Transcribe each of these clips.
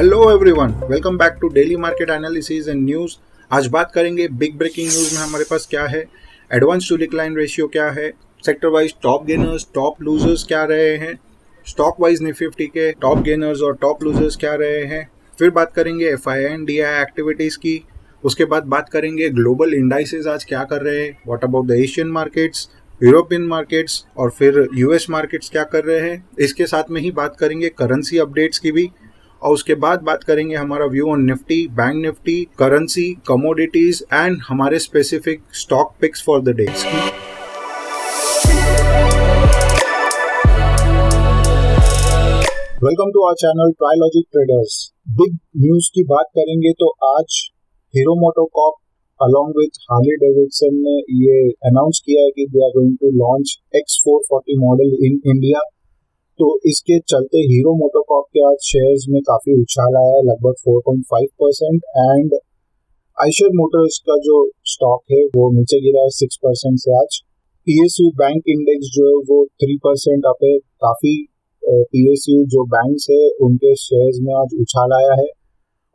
Hello everyone, welcome back to daily market analysis and news. आज बात करेंगे big breaking news में हमारे पास क्या है, एडवांस टू डिक्लाइन रेशियो क्या है, sector wise top gainers top losers क्या रहे हैं, स्टॉक वाइज निफ्टी के टॉप गेनर्स और टॉप लूजर्स क्या रहे हैं। फिर बात करेंगे एफआई एंड डीआई एक्टिविटीज़ की। उसके बाद बात करेंगे ग्लोबल इंडाइसेस आज क्या कर रहे हैं, what about the Asian markets, European markets और फिर यूएस मार्केट्स क्या कर रहे हैं। इसके साथ में ही बात करेंगे करेंसी अपडेट्स की भी, और उसके बाद बात करेंगे हमारा view on Nifty, bank Nifty, currency, commodities and हमारे specific stock picks for the days की। Welcome to our channel Trilogic traders. Big news की बात करेंगे तो आज Hero MotoCorp along with Harley Davidson ने ये अनाउंस किया है कि they are going to launch X440 model in India. तो इसके चलते हीरो मोटोकॉर्प के आज शेयर्स में काफी उछाल आया है, लगभग 4.5%। एंड आइशर मोटर्स का जो स्टॉक है वो नीचे गिरा है 6% से। आज PSU बैंक इंडेक्स जो है वो 3% अप है। काफी PSU जो बैंक्स है उनके शेयर्स में आज उछाल आया है।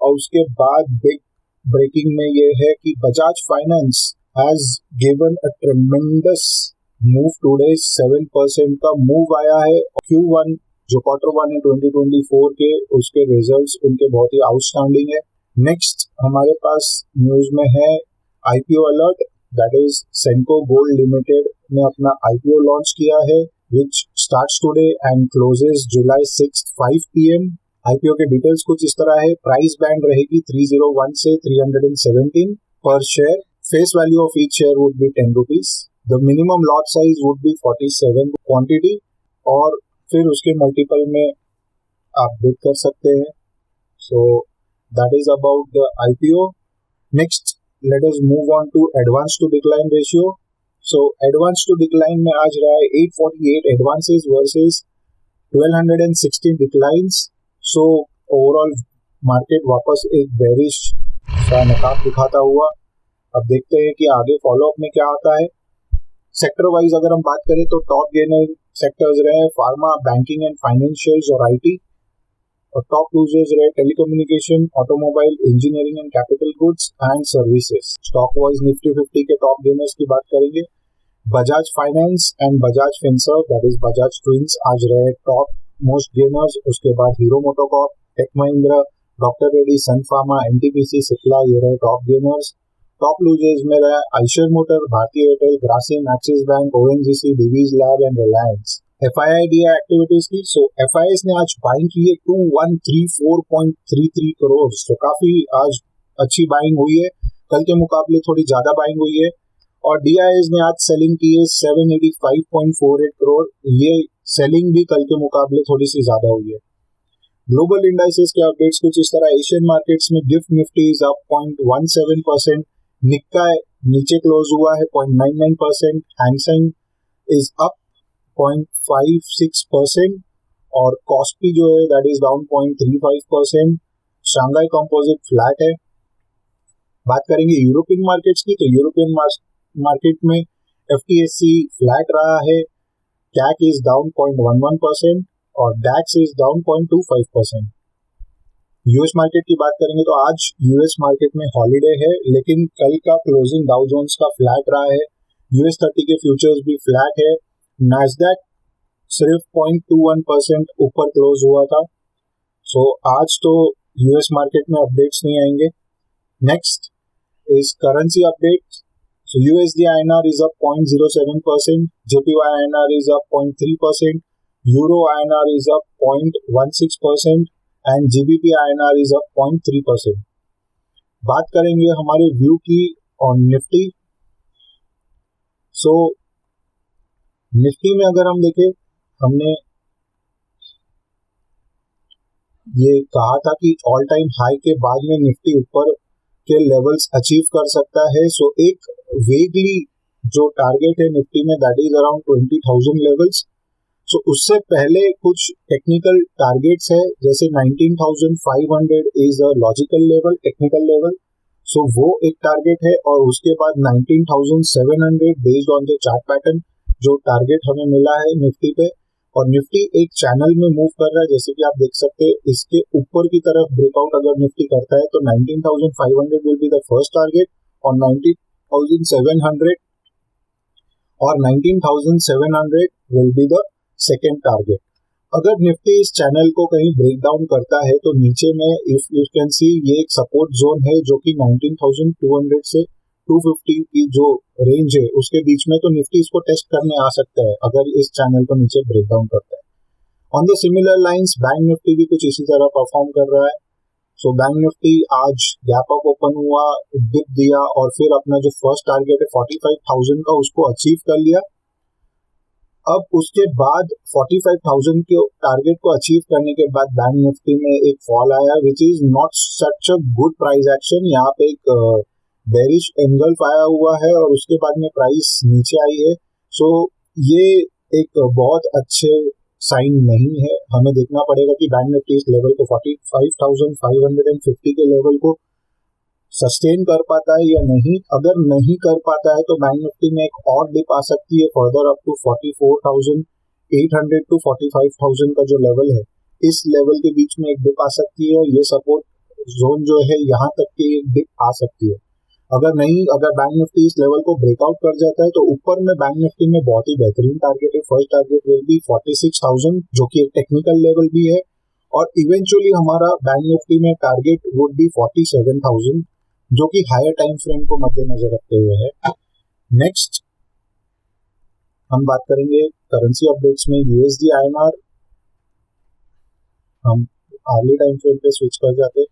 और उसके बाद बिग ब्रेकिंग में ये है कि Bajaj finance has given a ट्रेमेंडस move today. 7% का मूव आया है। Q1 जो Q1 है 2024 के, उसके रिजल्ट्स उनके बहुत ही आउटस्टैंडिंग है। नेक्स्ट हमारे पास न्यूज में है IPO alert, that is Senco Gold Limited ने अपना IPO लॉन्च किया है which starts today and closes July 6 5 PM। IPO के डिटेल्स कुछ इस तरह है। प्राइस बैंड रहेगी 301 से 317 पर share. Face value of each share would be 10 rupees. The minimum lot size would be 47 quantity और फिर उसके मल्टीपल में आप बिड कर सकते हैं। So that is about the IPO। Next let us move on to advance to decline ratio. So advance to decline में आज रहा है 848 advances versus 1216 declines. So overall market वापस एक बेरिश सा नकाब दिखाता हुआ। अब देखते हैं कि आगे फॉलोअप में क्या आता है। सेक्टर वाइज अगर हम बात करें तो टॉप गेनर सेक्टर्स रहे फार्मा, बैंकिंग एंड फाइनेंशियल्स और IT, और टॉप लूजर्स रहे telecommunication, automobile, engineering and capital goods and services. Stock wise Nifty 50 के टॉप गेनर्स की बात करेंगे। Bajaj Finance and Bajaj Finserv that is Bajaj twins आज रहे टॉप मोस्ट गेनर्स। उसके बाद हीरो मोटोकॉर्प, टेक महिंद्रा, डॉक्टर रेड्डी, सन फार्मा, NTPC, सिप्ला ये रहे टॉप गेनर्स। टॉप लूजर्स में रहा आइशर मोटर, भारतीय Airtel, Grasim, Axis Bank, ONGC, Divi's Lab and Reliance. FII-DI activities की। सो FIIs ने आज बाइंग की है 2134.33 करोड़। तो काफी आज अच्छी बाइंग हुई है, कल के मुकाबले थोड़ी ज्यादा बाइंग हुई है। और DIs ने आज सेलिंग की है 785.48 करोड़। ये सेलिंग भी कल के मुकाबले थोड़ी सी ज्यादा हुई है। ग्लोबल इंडाइसेस के अपडेट्स कुछ इस तरह। एशियन मार्केट्स में गिफ्ट निफ्टी इज अप 0.17%, निक्काई नीचे क्लोज हुआ है 0.99%, हैंगसेंग इज अप 0.56% और कॉस्पी जो है that is down 0.35%। Shanghai composite flat है। बात करेंगे यूरोपियन मार्केट्स की, तो यूरोपियन मार्केट में FTSE फ्लैट रहा है, CAC इज डाउन 0.11% और DAX is down 0.25%। US market की बात करेंगे तो आज यूएस मार्केट में हॉलीडे है, लेकिन कल का क्लोजिंग डाउ जोन्स का फ्लैट रहा है। US 30 के फ्यूचर्स भी फ्लैट है। नैस्डैक सिर्फ 0.21% ऊपर क्लोज हुआ था। सो आज तो यूएस मार्केट में अपडेट्स नहीं आएंगे। Next is currency update. So USD INR is up 0.07%, JPY INR is up 0.3%, Euro INR is up 0.16% and GBP INR is up 0.3%। बात करेंगे हमारे व्यू की ऑन निफ्टी। सो निफ्टी में अगर हम देखें, हमने ये कहा था कि ऑल टाइम हाई के बाद में निफ्टी ऊपर के लेवल्स अचीव कर सकता है। सो एक वेगली जो टारगेट है निफ्टी में that is around 20,000 levels. So उससे पहले कुछ टेक्निकल टारगेट्स है, जैसे 19,500 is a logical level, technical level. So वो एक टारगेट है और उसके बाद 19,700 based on the chart pattern जो टारगेट हमें मिला है निफ्टी पे, और निफ्टी एक चैनल में मूव कर रहा है। जैसे कि आप देख सकते हैं इसके ऊपर की तरफ ब्रेकआउट अगर निफ्टी करता है तो 19,500 will be the first target और 19,700 और 19,700 will be the second target. अगर निफ्टी इस चैनल को कहीं ब्रेक डाउन करता है तो नीचे में इफ यू कैन सी ये एक सपोर्ट जोन है जो कि 19,200 से 250 की जो रेंज है उसके बीच में, तो निफ्टी इसको टेस्ट करने आ सकता है अगर इस चैनल को नीचे ब्रेक डाउन करता है। On the similar lines bank Nifty भी कुछ इसी तरह परफॉर्म कर रहा है। सो बैंक निफ्टी आज गैप अप ओपन हुआ, डिप दिया और फिर अपना जो फर्स्ट टारगेट है 45,000 का उसको अचीव कर लिया। अब उसके बाद 45,000 के टारगेट को अचीव करने के बाद बैंक निफ्टी में एक फॉल आया which is not such a good price action. यहाँ पे एक बेरिश एंगल्फ आया हुआ है और उसके बाद में प्राइस नीचे आई है। सो ये एक बहुत अच्छे साइन नहीं है। हमें देखना पड़ेगा कि बैंक निफ्टी इस लेवल को 45,550 के लेवल को सस्टेन कर पाता है या नहीं। अगर नहीं कर पाता है तो बैंक निफ्टी में एक और डिप आ सकती है फर्दर अप टू 44,800 टू 45,000 का जो लेवल है, इस लेवल के बीच में एक डिप आ सकती है और ये सपोर्ट जोन जो है यहाँ तक की एक डिप आ सकती है। अगर बैंक निफ्टी इस लेवल को ब्रेकआउट कर जाता है तो ऊपर में बैंक निफ्टी में बहुत ही बेहतरीन टारगेट है। फर्स्ट टारगेट विल बी 46,000 जो कि एक टेक्निकल लेवल भी है और इवेंचुअली हमारा बैंक निफ्टी में टारगेट वुड बी 47,000 जो कि हायर टाइम फ्रेम को मद्देनजर रखते हुए है। नेक्स्ट हम बात करेंगे करेंसी अपडेट्स में यूएसडी आईएनआर। हम अर्ली टाइम फ्रेम पे स्विच कर जाते हैं।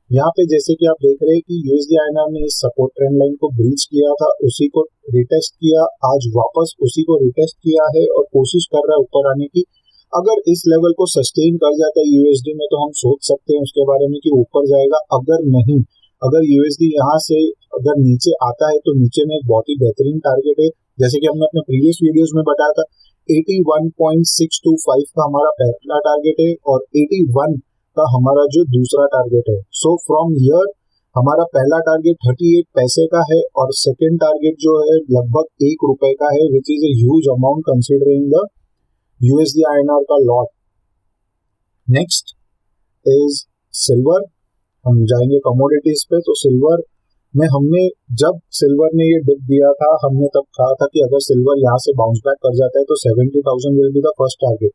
यहाँ पे जैसे कि आप देख रहे हैं कि यूएसडी आईएनआर ने इस सपोर्ट ट्रेंड लाइन को ब्रीच किया था, उसी को रिटेस्ट किया, आज वापस उसी को रिटेस्ट किया है और कोशिश कर रहा है ऊपर आने की। अगर इस लेवल को सस्टेन कर जाता है यूएसडी में तो हम सोच सकते हैं उसके बारे में कि ऊपर जाएगा। अगर नहीं, अगर यूएसडी यहाँ से अगर नीचे आता है तो नीचे में एक बहुत ही बेहतरीन टारगेट है। जैसे कि हमने अपने प्रीवियस वीडियोस में बताया था 81.625 का हमारा पहला टारगेट है और 81 का हमारा जो दूसरा टारगेट है। सो फ्रॉम हियर हमारा पहला टारगेट 38 पैसे का है और सेकेंड टारगेट जो है लगभग ₹1 का है which is a huge amount considering the USD INR का लॉट। Next is silver. हम जाएंगे कमोडिटीज पे। तो सिल्वर में हमने जब सिल्वर ने ये डिप दिया था हमने तब कहा था कि अगर सिल्वर यहाँ से बाउंस बैक कर जाता है तो 70,000 will be the first target.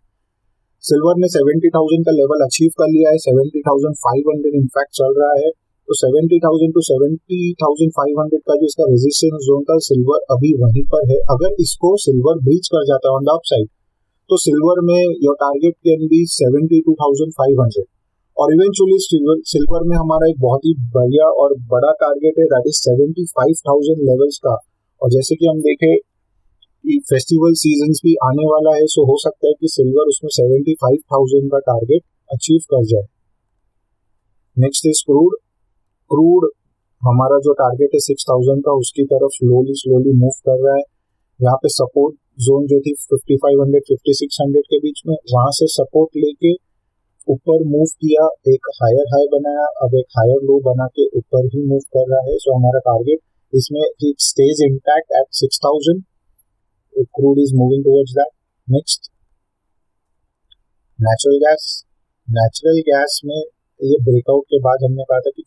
Silver ने 70,000 का लेवल अचीव कर लिया है। 70,500 इनफैक्ट चल रहा है। तो 70,000 टू 70,500 का जो इसका रेजिस्टेंस जोन था सिल्वर अभी वहीं पर है। अगर इसको सिल्वर ब्रीच कर जाता है ऑन द अपसाइड तो सिल्वर में योर टारगेट कैन बी 72,500 और इवेंचुअली सिल्वर में हमारा एक बहुत ही बढ़िया और बड़ा टारगेट है दैट इज 75,000 लेवल्स का। और जैसे कि हम देखें कि फेस्टिवल सीजन्स भी आने वाला है, सो हो सकता है कि सिल्वर उसमें 75,000 का टारगेट अचीव कर जाए। Next is crude. क्रूड हमारा जो टारगेट है 6,000 का उसकी तरफ स्लोली मूव कर रहा है। यहाँ पे सपोर्ट जोन जो थी 5,500 5,600 के बीच में, वहां से सपोर्ट लेके ऊपर मूव किया, एक हायर हाई बनाया, अब एक हायर लो बना के ऊपर ही मूव कर रहा है। सो हमारा टारगेट इसमें it stays intact at 6,000। Crude is moving towards that. Next natural gas. Natural gas में ये ब्रेकआउट के बाद हमने कहा था कि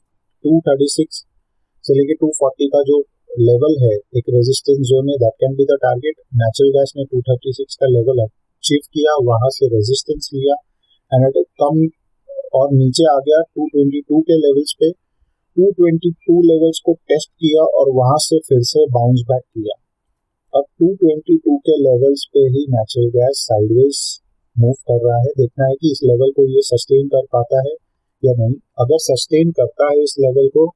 236 से लेके 240 का जो लेवल है एक रेजिस्टेंस जोन है that can be the target. Natural gas ने 236 का लेवल अचीव किया, वहां से रेजिस्टेंस लिया एंड इट कम और नीचे आ गया 222 के लेवल्स पे। 222 लेवल्स को टेस्ट किया और वहां से फिर से बाउंस बैक किया। अब 222 के लेवल्स पे ही नेचुरल गैस साइडवेज मूव कर रहा है। देखना है कि इस लेवल को ये सस्टेन कर पाता है या नहीं। अगर सस्टेन करता है इस लेवल को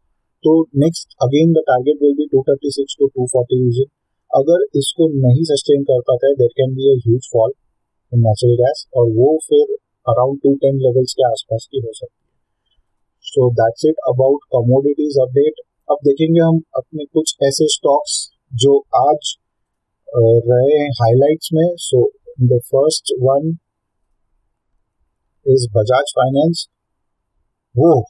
तो next again the target will be 236 to 240 region. अगर इसको नहीं सस्टेन कर पाता है there can be a huge fall in natural gas और वो फिर अराउंड 210 लेवल्स के आसपास की हो सकती है। So that's it about commodities update. अब देखेंगे हम अपने कुछ ऐसे स्टॉक्स जो आज रहे हैं हाइलाइट्स में। So the first one is Bajaj finance. वो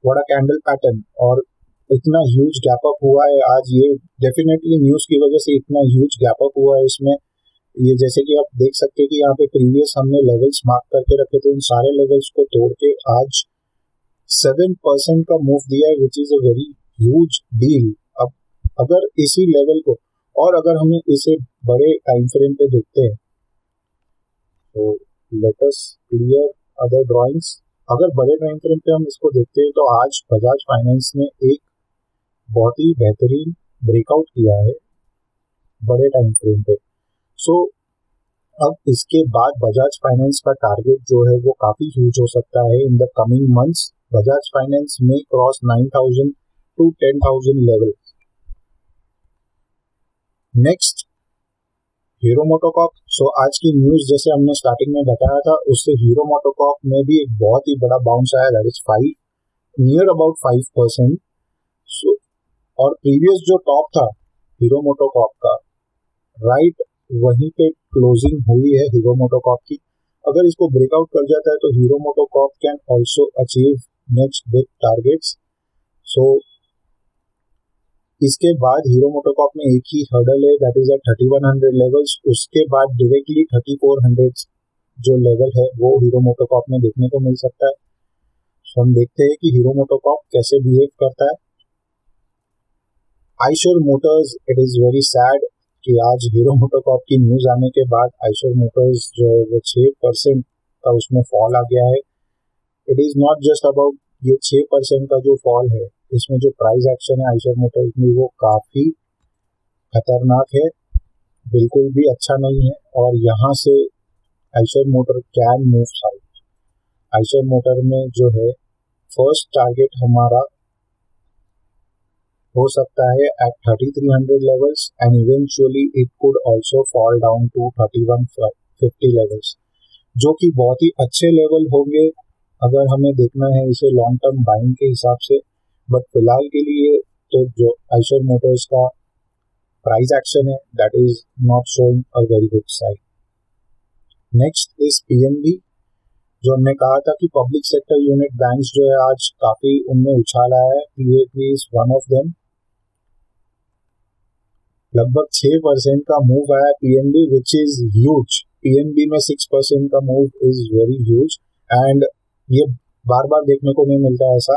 व्हाट अ कैंडल पैटर्न और इतना ह्यूज गैप अप हुआ है आज। ये डेफिनेटली न्यूज की वजह से इतना ह्यूज गैप अप हुआ है इसमें ये जैसे कि आप देख सकते हैं कि यहाँ पे प्रीवियस हमने लेवल्स मार्क करके रखे थे, उन सारे लेवल्स को तोड़ के आज 7% का मूव दिया है, which is a very huge deal. अब अगर इसी लेवल को और अगर हमें इसे बड़े टाइम फ्रेम पे देखते हैं, तो let us clear other drawings. अगर बड़े टाइम फ्रेम पे हम इसको देखते हैं तो आज बजाज फाइनेंस ने एक बहुत ही बेहतरीन ब्रेकआउट किया है बड़े टाइम फ्रेम पे। सो अब इसके बाद बजाज फाइनेंस का टारगेट जो है वो काफी ह्यूज हो सकता है in the coming months. Bajaj Finance में cross 9,000 to 10,000 level. Next Hero MotoCorp. So आज की न्यूज जैसे हमने स्टार्टिंग में बताया था, उससे हीरो मोटोकॉर्प में भी एक बहुत ही बड़ा बाउंस आया, दैट इज नियर अबाउट 5%। सो और प्रीवियस जो टॉप था हीरो मोटोकॉर्प का, राइट वहीं पे क्लोजिंग हुई है हीरो मोटोकॉर्प की। अगर इसको ब्रेकआउट कर जाता है तो Hero MotoCorp can also achieve next big targets. So इसके बाद हीरो मोटोकॉर्प में एक ही हर्डल है, दैट इज एट 3100 लेवल्स। उसके बाद डायरेक्टली 3400 जो लेवल है वो हीरो मोटोकॉर्प में देखने को मिल सकता है। सो हम देखते हैं कि हीरो मोटोकॉर्प कैसे बिहेव करता है। Eicher Motors, it is very sad कि आज हीरो मोटोकॉर्प की न्यूज आने के बाद आइशर मोटर्स जो है वो 6% का उसमें फॉल आ गया है। It is not just about ये 6% का जो फॉल है, इसमें जो प्राइस एक्शन है आइशर मोटर्स में वो काफी खतरनाक है, बिल्कुल भी अच्छा नहीं है। और यहाँ से Eicher Motor can move south. Eicher Motor में जो है फर्स्ट टारगेट हमारा हो सकता है at 3300 levels and eventually it could also fall down to 3150 levels, जो कि बहुत ही अच्छे लेवल होंगे अगर हमें देखना है इसे लॉन्ग टर्म बाइंग के हिसाब से। बट फिलहाल के लिए तो जो आइशर मोटर्स का प्राइस एक्शन है that is not showing a very good sign. Next is PNB. जो हमने कहा था कि पब्लिक सेक्टर यूनिट बैंक्स जो है आज काफी उनमें उछाल आया है, PNB is one of them. लगभग 6% का मूव आया PNB, which is huge. PNB में 6% का move is very huge and ये बार बार देखने को नहीं मिलता है ऐसा।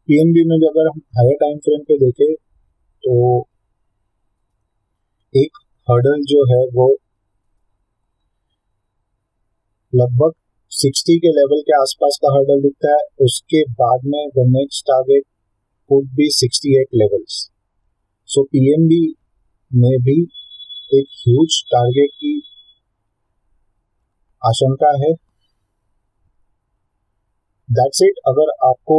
पीएनबी में भी अगर हम हायर टाइम फ्रेम पे देखें तो एक हर्डल जो है वो लगभग 60 के लेवल के आसपास का हर्डल दिखता है। उसके बाद में the next target could be 68 levels. So PNB में भी एक ह्यूज टारगेट की आशंका है। That's it. अगर आपको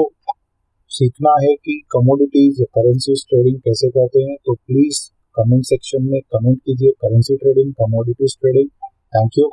सीखना है कि कमोडिटीज या करेंसीज ट्रेडिंग कैसे करते हैं तो प्लीज कमेंट सेक्शन में कमेंट कीजिए, currency trading, commodities trading. Thank you.